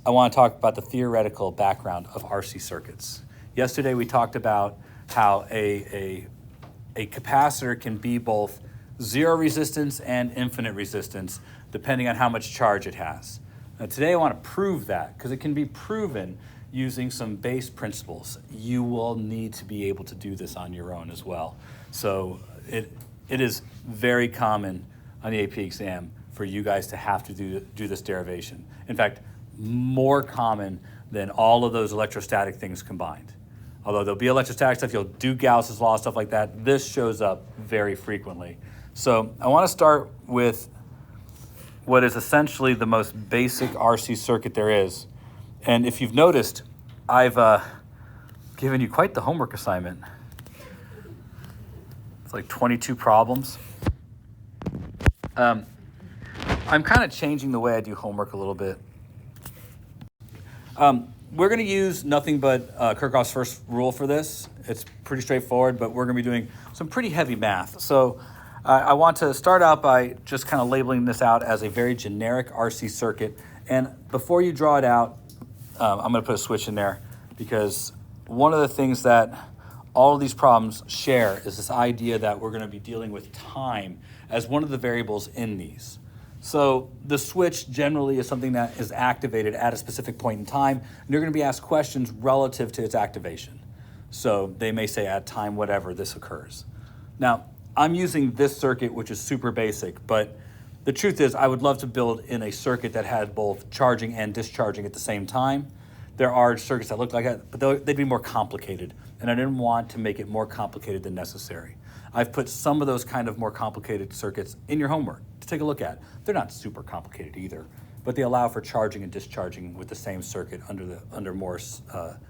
I want to talk about the theoretical background of RC circuits. Yesterday we talked about how a capacitor can be both zero resistance and infinite resistance depending on how much charge it has. Now today I want to prove that because it can be proven using some base principles. You will need to be able to do this on your own as well. So it is very common on the AP exam for you guys to have to do this derivation. In fact, more common than all of those electrostatic things combined. Although there'll be electrostatic stuff, you'll do Gauss's law, stuff like that. This shows up very frequently. So I want to start with what is essentially the most basic RC circuit there is. And if you've noticed, I've given you quite the homework assignment. It's like 22 problems. I'm kind of changing the way I do homework a little bit. We're going to use nothing but Kirchhoff's first rule for this. It's pretty straightforward, but we're going to be doing some pretty heavy math. So I want to start out by just kind of labeling this out as a very generic RC circuit. And before you draw it out, I'm going to put a switch in there because one of the things that all of these problems share is this idea that we're going to be dealing with time as one of the variables in these. So the switch generally is something that is activated at a specific point in time, and you're going to be asked questions relative to its activation. So they may say at time whatever this occurs. Now, I'm using this circuit, which is super basic, but the truth is I would love to build in a circuit that had both charging and discharging at the same time. There are circuits that look like that, but they'd be more complicated, and I didn't want to make it more complicated than necessary. I've put some of those kind of more complicated circuits in your homework to take a look at. They're not super complicated either, but they allow for charging and discharging with the same circuit under more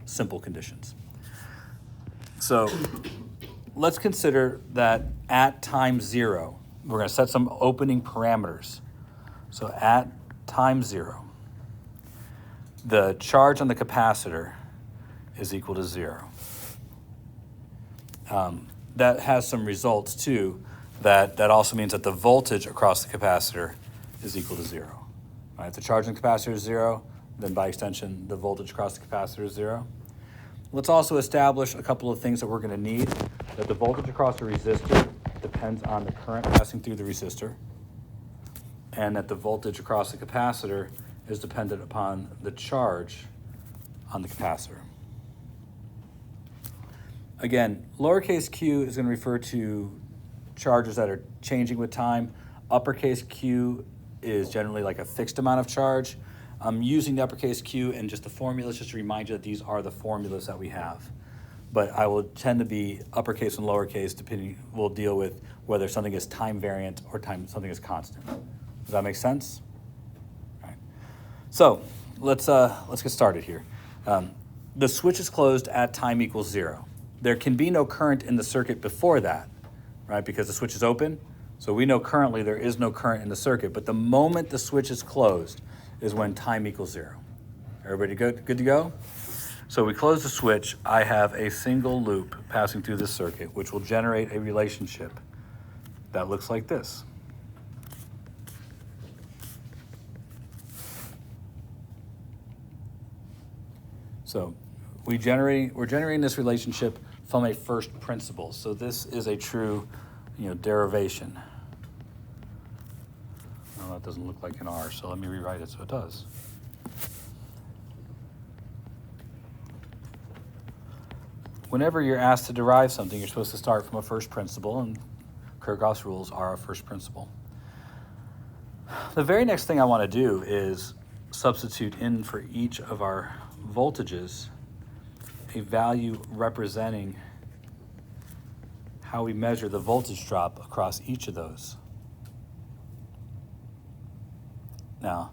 simple conditions. So let's consider that at time zero, we're going to set some opening parameters. So at time zero, the charge on the capacitor is equal to 0. That has some results too. That also means that the voltage across the capacitor is equal to 0. All right, if the charge on the capacitor is 0, then by extension, the voltage across the capacitor is 0. Let's also establish a couple of things that we're going to need. That the voltage across the resistor depends on the current passing through the resistor, and that the voltage across the capacitor is dependent upon the charge on the capacitor. Again, lowercase q is going to refer to charges that are changing with time. Uppercase Q is generally like a fixed amount of charge. I'm using the uppercase Q and just the formulas just to remind you that these are the formulas that we have. But I will tend to be uppercase and lowercase depending, we'll deal with whether something is time variant or something is constant. Does that make sense? All right. So let's get started here. The switch is closed at time equals 0. There can be no current in the circuit before that, right? Because the switch is open. So we know currently there is no current in the circuit, but the moment the switch is closed is when time equals 0. Everybody good to go? So we close the switch. I have a single loop passing through this circuit, which will generate a relationship that looks like this. So we're generating this relationship from a first principle. So this is a true, derivation. No, that doesn't look like an R, so let me rewrite it so it does. Whenever you're asked to derive something, you're supposed to start from a first principle, and Kirchhoff's rules are a first principle. The very next thing I want to do is substitute in for each of our voltages a value representing how we measure the voltage drop across each of those. Now,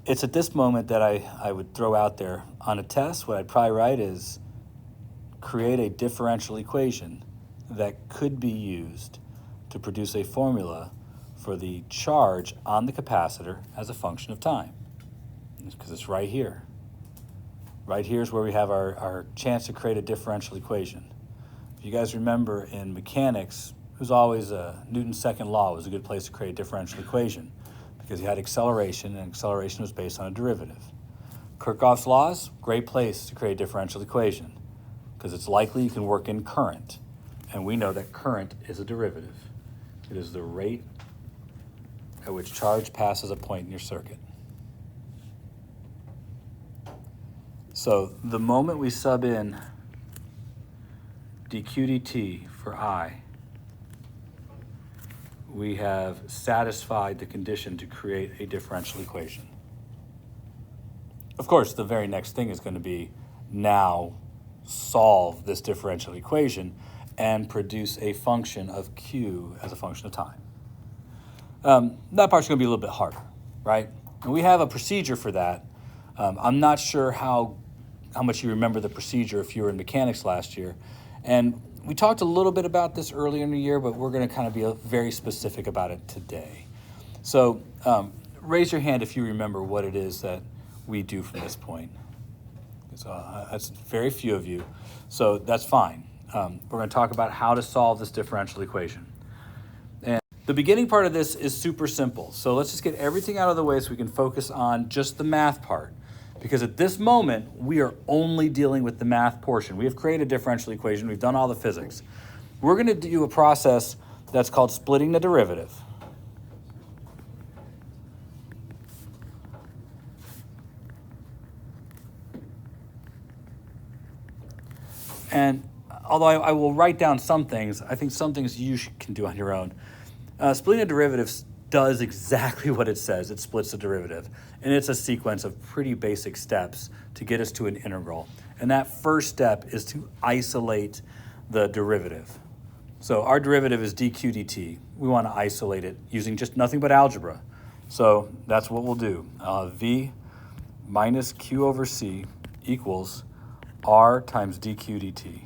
it's at this moment that I would throw out there on a test, what I'd probably write is create a differential equation that could be used to produce a formula for the charge on the capacitor as a function of time. Because it's right here. Right here is where we have our chance to create a differential equation. If you guys remember in mechanics, it was always Newton's second law was a good place to create a differential equation because you had acceleration, and acceleration was based on a derivative. Kirchhoff's laws, great place to create a differential equation because it's likely you can work in current. And we know that current is a derivative. It is the rate at which charge passes a point in your circuit. So the moment we sub in dq dt for I, we have satisfied the condition to create a differential equation. Of course, the very next thing is going to be now solve this differential equation and produce a function of q as a function of time. That part's going to be a little bit harder, right? And we have a procedure for that. I'm not sure how much you remember the procedure if you were in mechanics last year. And we talked a little bit about this earlier in the year, but we're going to kind of be very specific about it today. So raise your hand if you remember what it is that we do from this point. So that's very few of you, so that's fine. We're going to talk about how to solve this differential equation. And the beginning part of this is super simple. So let's just get everything out of the way so we can focus on just the math part. Because at this moment, we are only dealing with the math portion. We have created a differential equation. We've done all the physics. We're going to do a process that's called splitting the derivative. And although I will write down some things, I think some things you can do on your own. Splitting the derivatives does exactly what it says. It splits the derivative. And it's a sequence of pretty basic steps to get us to an integral. And that first step is to isolate the derivative. So our derivative is dq dt. We want to isolate it using just nothing but algebra. So that's what we'll do. V minus q over c equals r times dq dt.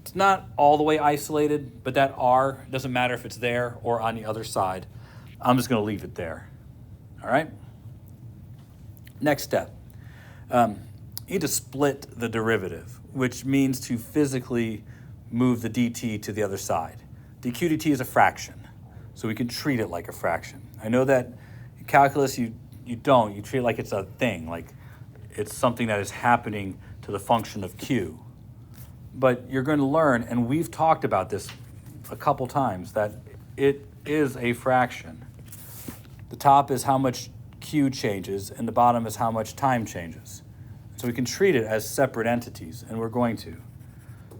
It's not all the way isolated, but that r doesn't matter if it's there or on the other side. I'm just going to leave it there. All right? Next step. You need to split the derivative, which means to physically move the dt to the other side. dq dt is a fraction, so we can treat it like a fraction. I know that in calculus you don't. You treat it like it's a thing, like it's something that is happening to the function of q. But you're going to learn, and we've talked about this a couple times, that it is a fraction. The top is how much q changes, and the bottom is how much time changes. So we can treat it as separate entities, and we're going to.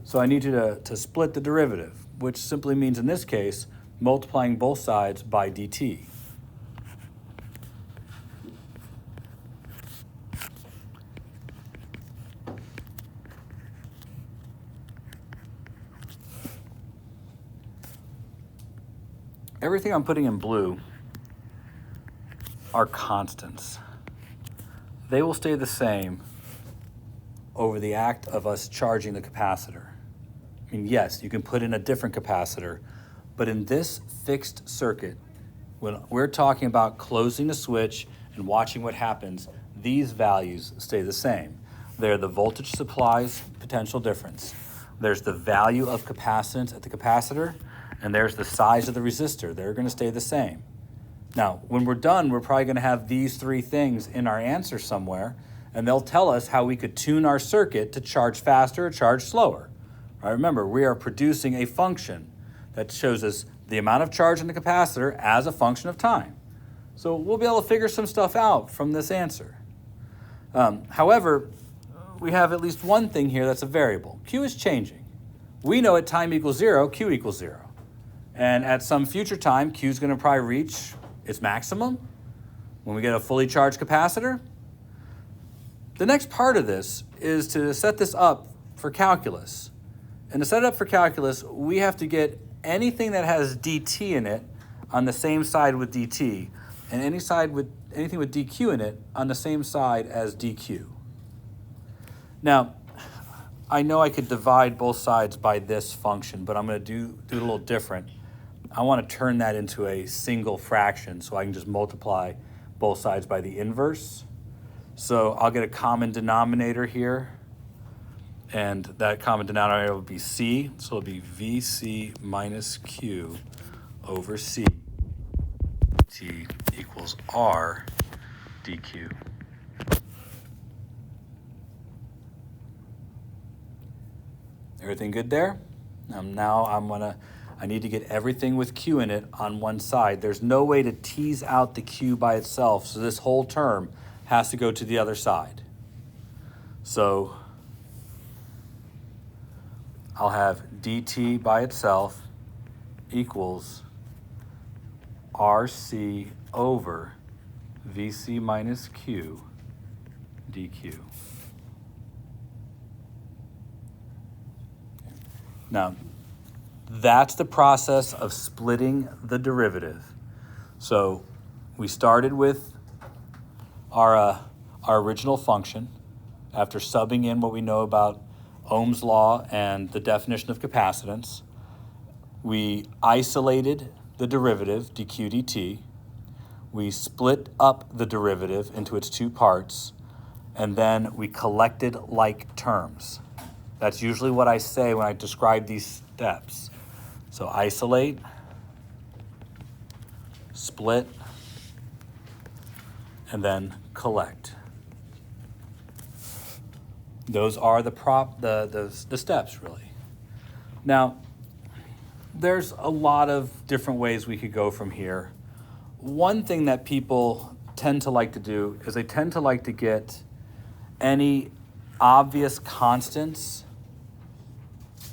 So I need you to split the derivative, which simply means, in this case, multiplying both sides by dt. Everything I'm putting in blue are constants. They will stay the same over the act of us charging the capacitor. I mean, yes, you can put in a different capacitor, but in this fixed circuit, when we're talking about closing the switch and watching what happens, these values stay the same. They're the voltage supply's potential difference. There's the value of capacitance at the capacitor, and there's the size of the resistor. They're going to stay the same. Now, when we're done, we're probably going to have these three things in our answer somewhere, and they'll tell us how we could tune our circuit to charge faster or charge slower. All right, remember, we are producing a function that shows us the amount of charge in the capacitor as a function of time. So we'll be able to figure some stuff out from this answer. However, we have at least one thing here that's a variable. Q is changing. We know at time equals 0, Q equals 0. And at some future time, Q is going to probably reach its maximum when we get a fully charged capacitor. The next part of this is to set this up for calculus. And to set it up for calculus, we have to get anything that has dt in it on the same side with dt, and anything with dq in it on the same side as dq. Now, I know I could divide both sides by this function, but I'm going to do it a little different. I want to turn that into a single fraction so I can just multiply both sides by the inverse. So I'll get a common denominator here, and that common denominator will be c, so it'll be vc minus q over c. T equals r dq. Everything good there? Now I need to get everything with q in it on one side. There's no way to tease out the q by itself, so this whole term has to go to the other side. So I'll have dt by itself equals RC over VC minus Q dq. Now, that's the process of splitting the derivative. So we started with our original function after subbing in what we know about Ohm's law and the definition of capacitance. We isolated the derivative, dq dt. We split up the derivative into its two parts, and then we collected like terms. That's usually what I say when I describe these steps. So isolate, split, and then collect. Those are the steps, really. Now, there's a lot of different ways we could go from here. One thing that people tend to like to do is they tend to like to get any obvious constants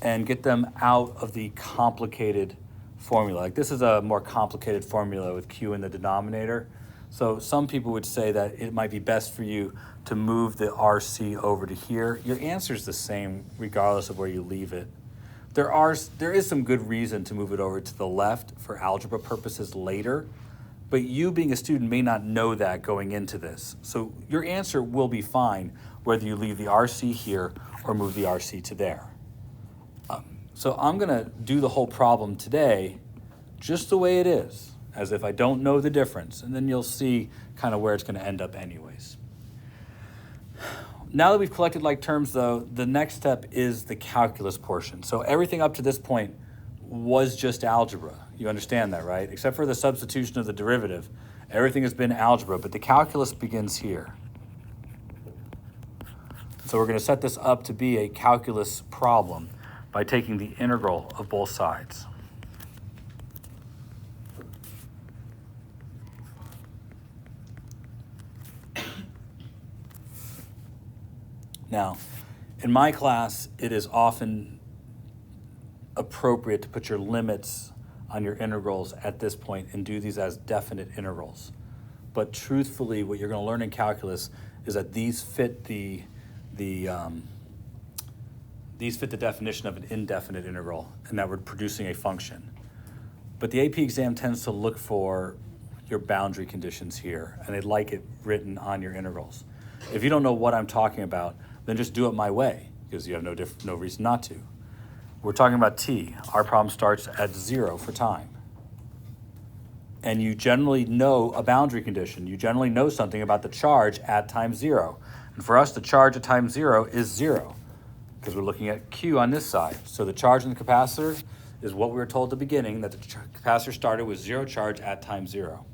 and get them out of the complicated formula. Like this is a more complicated formula with q in the denominator. So some people would say that it might be best for you to move the RC over to here. Your answer is the same regardless of where you leave it. There is some good reason to move it over to the left for algebra purposes later, but you being a student may not know that going into this. So your answer will be fine whether you leave the RC here or move the RC to there. So I'm gonna do the whole problem today just the way it is, as if I don't know the difference, and then you'll see kind of where it's gonna end up anyways. Now that we've collected like terms though, the next step is the calculus portion. So everything up to this point was just algebra. You understand that, right? Except for the substitution of the derivative. Everything has been algebra, but the calculus begins here. So we're gonna set this up to be a calculus problem by taking the integral of both sides. Now, in my class, it is often appropriate to put your limits on your integrals at this point and do these as definite integrals. But truthfully, what you're going to learn in calculus is that these fit the definition of an indefinite integral, and that we're producing a function. But the AP exam tends to look for your boundary conditions here, and they'd like it written on your integrals. If you don't know what I'm talking about, then just do it my way, because you have no reason not to. We're talking about t. Our problem starts at 0 for time. And you generally know a boundary condition. You generally know something about the charge at time 0. And for us, the charge at time 0 is 0, because we're looking at Q on this side. So the charge in the capacitor is what we were told at the beginning, that the capacitor started with 0 charge at time 0.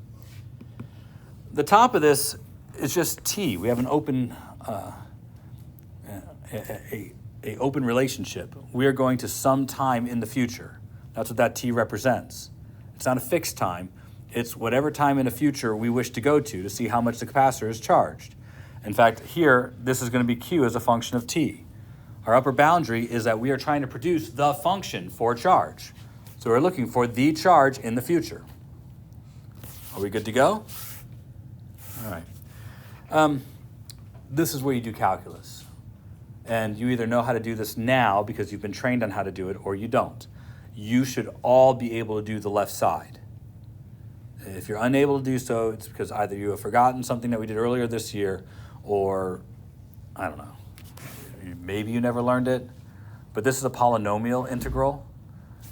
The top of this is just t. We have an open open relationship. We are going to some time in the future. That's what that t represents. It's not a fixed time. It's whatever time in the future we wish to go to see how much the capacitor is charged. In fact, here, this is going to be Q as a function of t. Our upper boundary is that we are trying to produce the function for charge. So we're looking for the charge in the future. Are we good to go? All right. This is where you do calculus. And you either know how to do this now because you've been trained on how to do it, or you don't. You should all be able to do the left side. If you're unable to do so, it's because either you have forgotten something that we did earlier this year, or, I don't know, maybe you never learned it. But this is a polynomial integral.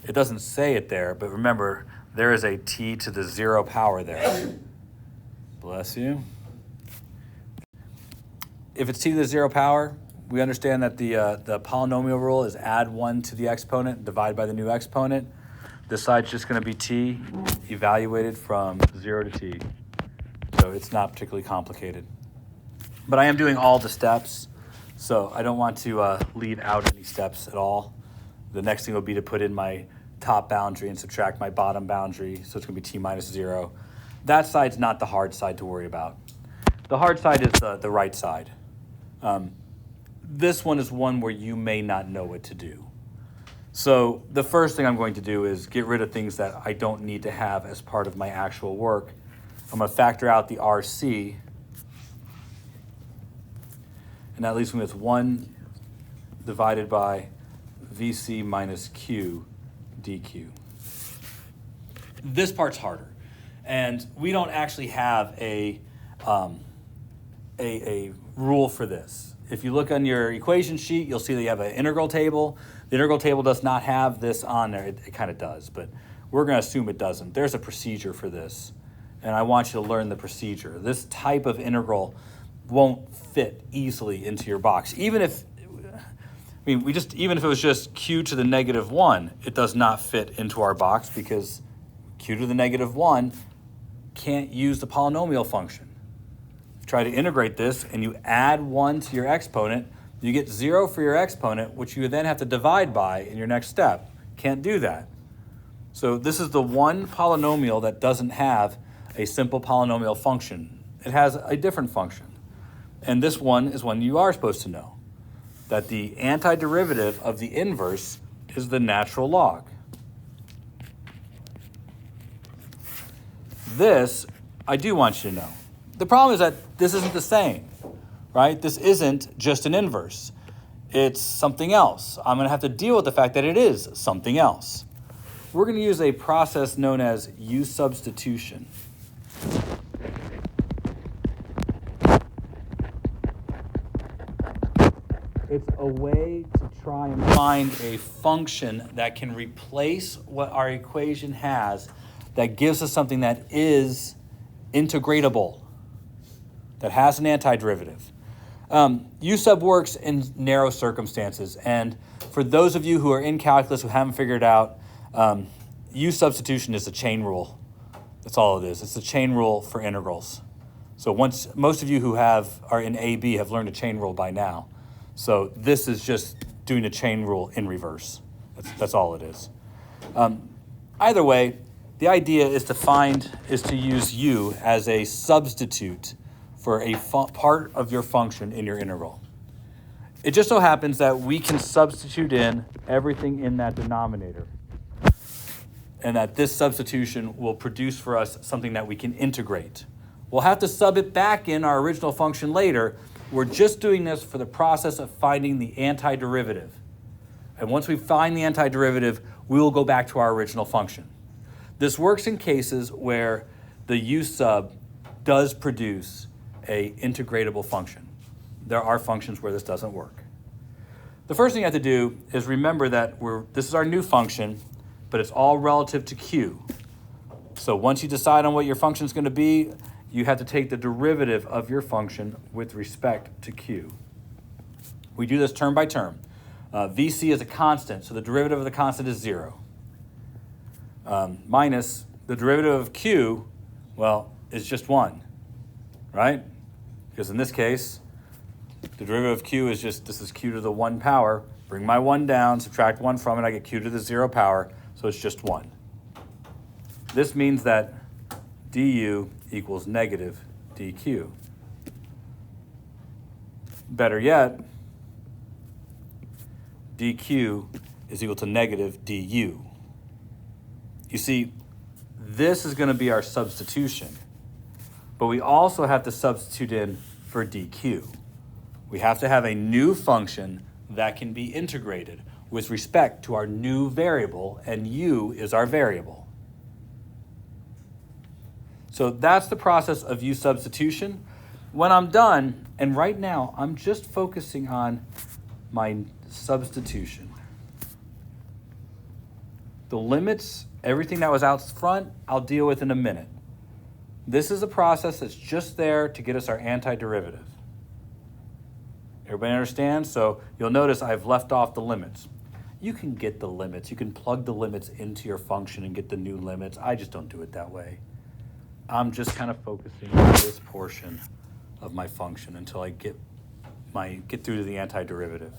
It doesn't say it there, but remember, there is a t to the 0 power there. Bless you. If it's t to the 0 power, we understand that the polynomial rule is add 1 to the exponent, divide by the new exponent. This side's just going to be t evaluated from 0 to t. So it's not particularly complicated. But I am doing all the steps, so I don't want to leave out any steps at all. The next thing will be to put in my top boundary and subtract my bottom boundary, so it's going to be t minus 0. That side's not the hard side to worry about. The hard side is the right side. This one is one where you may not know what to do. So the first thing I'm going to do is get rid of things that I don't need to have as part of my actual work. I'm going to factor out the RC, and that leaves me with 1 divided by VC minus Q dq. This part's harder, and we don't actually have a rule for this. If you look on your equation sheet, you'll see that you have an integral table. The integral table does not have this on there. It kind of does, but we're going to assume it doesn't. There's a procedure for this, and I want you to learn the procedure. This type of integral won't fit easily into your box. Even if even if it was just q to the negative 1, it does not fit into our box because q to the negative 1 can't use the polynomial function. Try to integrate this and you add 1 to your exponent, you get 0 for your exponent, which you then have to divide by in your next step. Can't do that. So this is the one polynomial that doesn't have a simple polynomial function. It has a different function. And this one is one you are supposed to know, that the antiderivative of the inverse is the natural log. This, I do want you to know. The problem is that this isn't the same, right? This isn't just an inverse. It's something else. I'm going to have to deal with the fact that it is something else. We're going to use a process known as U substitution. It's a way to try and find a function that can replace what our equation has that gives us something that is integratable, that has an antiderivative. U sub works in narrow circumstances, and for those of you who are in calculus who haven't figured out, U substitution is a chain rule. That's all it is. It's a chain rule for integrals. So most of you who are in AB have learned a chain rule by now. So this is just doing a chain rule in reverse. That's all it is. Either way, the idea is to use U as a substitute for a part of your function in your integral. It just so happens that we can substitute in everything in that denominator, and that this substitution will produce for us something that we can integrate. We'll have to sub it back in our original function later. We're just doing this for the process of finding the antiderivative. And once we find the antiderivative, we will go back to our original function. This works in cases where the U sub does produce an integratable function. There are functions where this doesn't work. The first thing you have to do is remember that this is our new function, but it's all relative to Q. So once you decide on what your function is going to be, you have to take the derivative of your function with respect to Q. We do this term by term. VC is a constant, so the derivative of the constant is 0. Minus the derivative of Q, well, is just 1, right? Because in this case, the derivative of Q is this is Q to the 1 power. Bring my 1 down, subtract 1 from it, I get Q to the 0 power, so it's just 1. This means that du equals negative dq. Better yet, dq is equal to negative du. You see, this is going to be our substitution, but we also have to substitute in for dq. We have to have a new function that can be integrated with respect to our new variable, and u is our variable. So that's the process of U substitution. When I'm done, and right now I'm just focusing on my substitution. The limits, everything that was out front, I'll deal with in a minute. This is a process that's just there to get us our antiderivative. Everybody understand? So you'll notice I've left off the limits. You can get the limits. You can plug the limits into your function and get the new limits. I just don't do it that way. I'm just kind of focusing on this portion of my function until I get through to the antiderivative.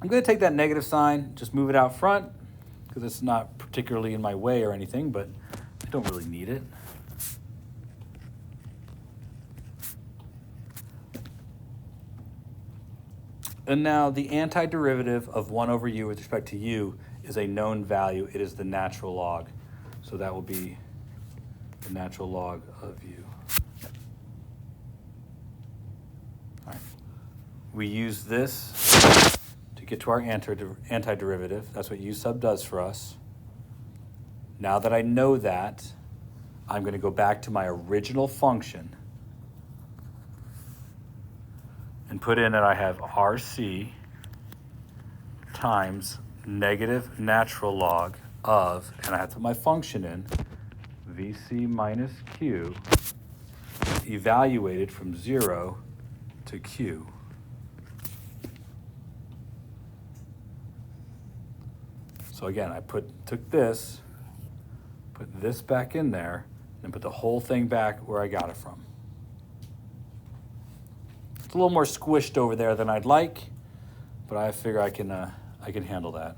I'm going to take that negative sign, just move it out front, because it's not particularly in my way or anything, but I don't really need it. And now the antiderivative of 1 over u with respect to u is a known value. It is the natural log. So that will be the natural log of u. All right. We use this to get to our antiderivative. That's what u sub does for us. Now that I know that, I'm going to go back to my original function and put in that I have RC times negative natural log of, and I have to put my function in, VC minus Q, evaluated from 0 to Q. So again, I took this, put this back in there, and put the whole thing back where I got it from. It's a little more squished over there than I'd like, but I figure I can handle that.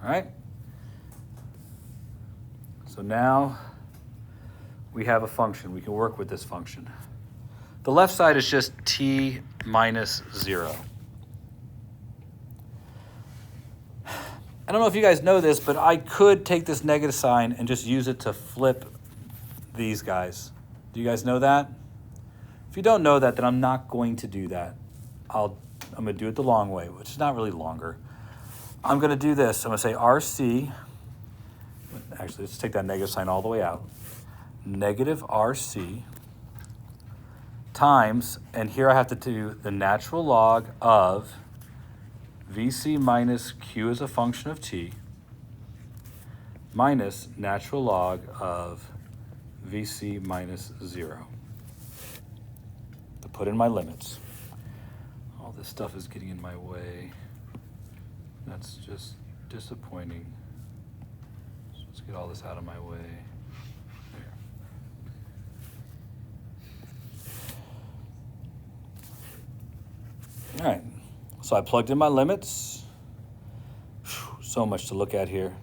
All right. So now we have a function. We can work with this function. The left side is just t minus 0. I don't know if you guys know this, but I could take this negative sign and just use it to flip these guys. Do you guys know that? If you don't know that, then I'm not going to do that. I'm going to do it the long way, which is not really longer. I'm going to do this. I'm going to say RC. Actually, let's take that negative sign all the way out. Negative RC times, and here I have to do the natural log of VC minus Q as a function of t minus natural log of VC minus 0. To put in my limits. All this stuff is getting in my way. That's just disappointing. So let's get all this out of my way. There. All right. So I plugged in my limits. Whew, so much to look at here.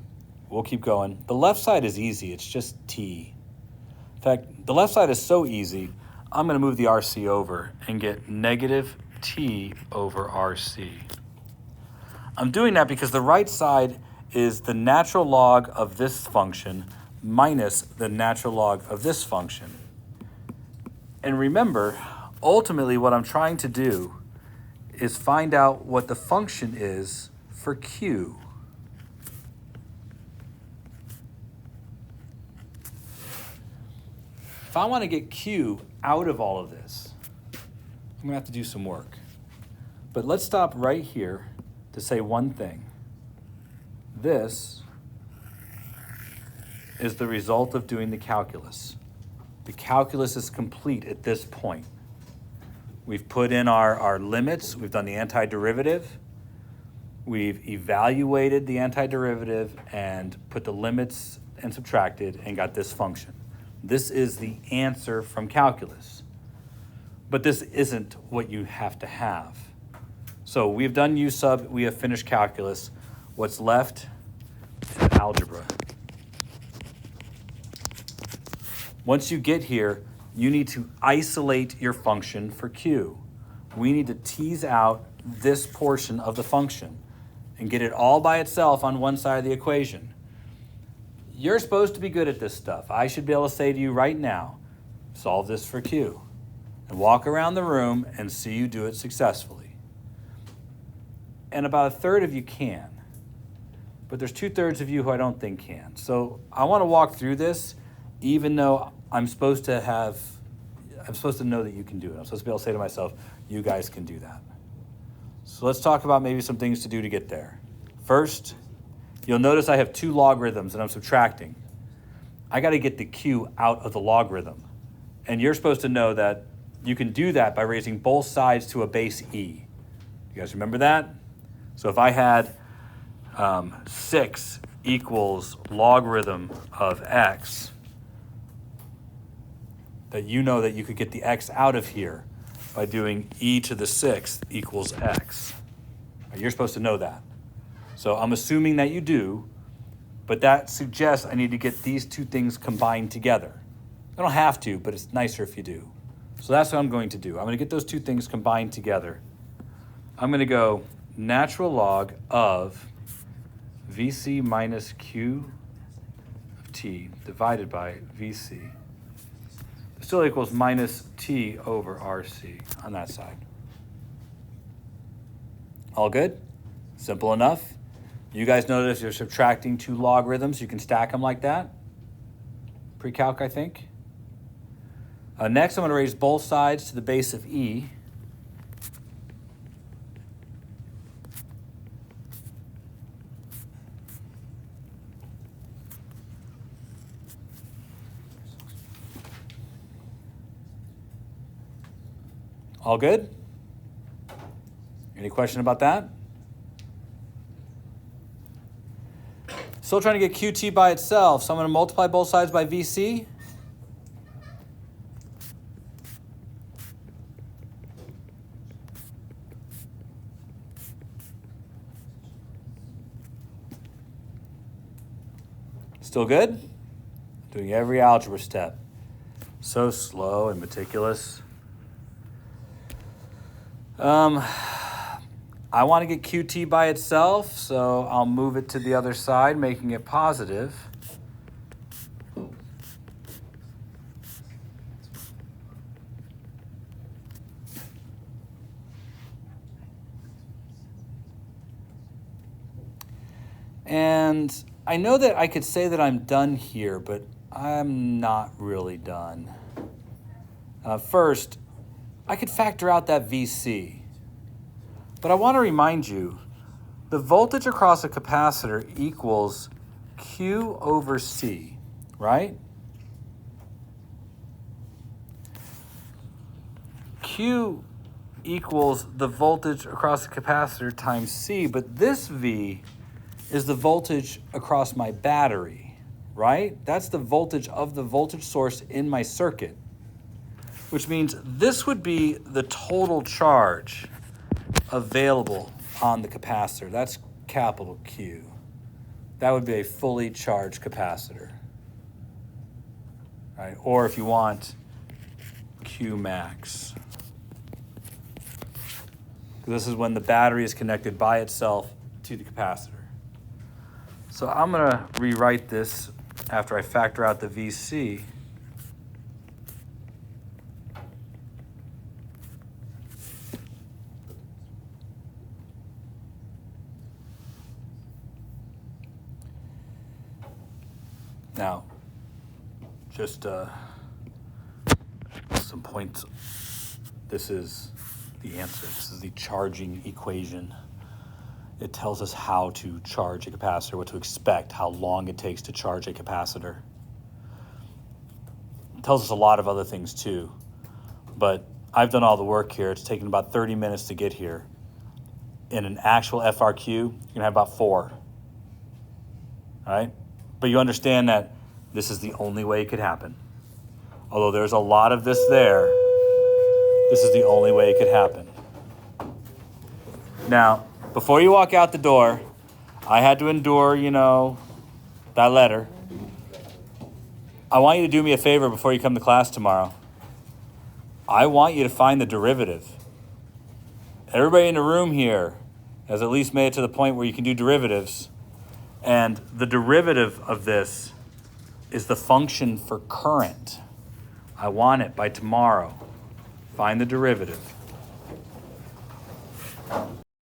We'll keep going. The left side is easy. It's just t. In fact, the left side is so easy, I'm going to move the RC over and get negative t over RC. I'm doing that because the right side is the natural log of this function minus the natural log of this function. And remember, ultimately what I'm trying to do is find out what the function is for Q. If I want to get Q out of all of this, I'm going to have to do some work. But let's stop right here to say one thing. This is the result of doing the calculus. The calculus is complete at this point. We've put in our limits. We've done the antiderivative. We've evaluated the antiderivative and put the limits and subtracted and got this function. This is the answer from calculus. But this isn't what you have to have. So we've done U sub, we have finished calculus. What's left is algebra. Once you get here, you need to isolate your function for Q. We need to tease out this portion of the function and get it all by itself on one side of the equation. You're supposed to be good at this stuff. I should be able to say to you right now, solve this for Q, and walk around the room and see you do it successfully. And about a third of you can, but there's 2/3 of you who I don't think can. So I want to walk through this even though I'm supposed to know that you can do it. I'm supposed to be able to say to myself, you guys can do that. So let's talk about maybe some things to do to get there. First, you'll notice I have 2 logarithms and I'm subtracting. I got to get the Q out of the logarithm. And you're supposed to know that you can do that by raising both sides to a base e. You guys remember that? So if I had 6 equals logarithm of x, that you know that you could get the x out of here by doing e to the 6th equals x. You're supposed to know that. So I'm assuming that you do, but that suggests I need to get these two things combined together. I don't have to, but it's nicer if you do. So that's what I'm going to do. I'm going to get those two things combined together. I'm going to go natural log of VC minus Q of t divided by VC. It still equals minus t over RC on that side. All good? Simple enough. You guys know that if you're subtracting two logarithms, you can stack them like that. Pre-calc, I think. Next, I'm going to raise both sides to the base of e. All good? Any question about that? Still trying to get QT by itself, so I'm going to multiply both sides by VC. Still good? Doing every algebra step. So slow and meticulous. I want to get QT by itself, so I'll move it to the other side, making it positive. And I know that I could say that I'm done here, but I'm not really done. First, I could factor out that VC. But I want to remind you, the voltage across a capacitor equals Q over C, right? Q equals the voltage across the capacitor times C, but this V is the voltage across my battery, right? That's the voltage of the voltage source in my circuit, which means this would be the total charge available on the capacitor. That's capital Q. That would be a fully charged capacitor, right? Or if you want, Q max. This is when the battery is connected by itself to the capacitor. So I'm going to rewrite this after I factor out the VC. Now, just some points. This is the answer. This is the charging equation. It tells us how to charge a capacitor, what to expect, how long it takes to charge a capacitor. It tells us a lot of other things too, but I've done all the work here. It's taken about 30 minutes to get here. In an actual FRQ, you're gonna have about 4, all right? But you understand that this is the only way it could happen. Although there's a lot of this there, this is the only way it could happen. Now, before you walk out the door, I had to endure, that letter. I want you to do me a favor before you come to class tomorrow. I want you to find the derivative. Everybody in the room here has at least made it to the point where you can do derivatives. And the derivative of this is the function for current. I want it by tomorrow. Find the derivative.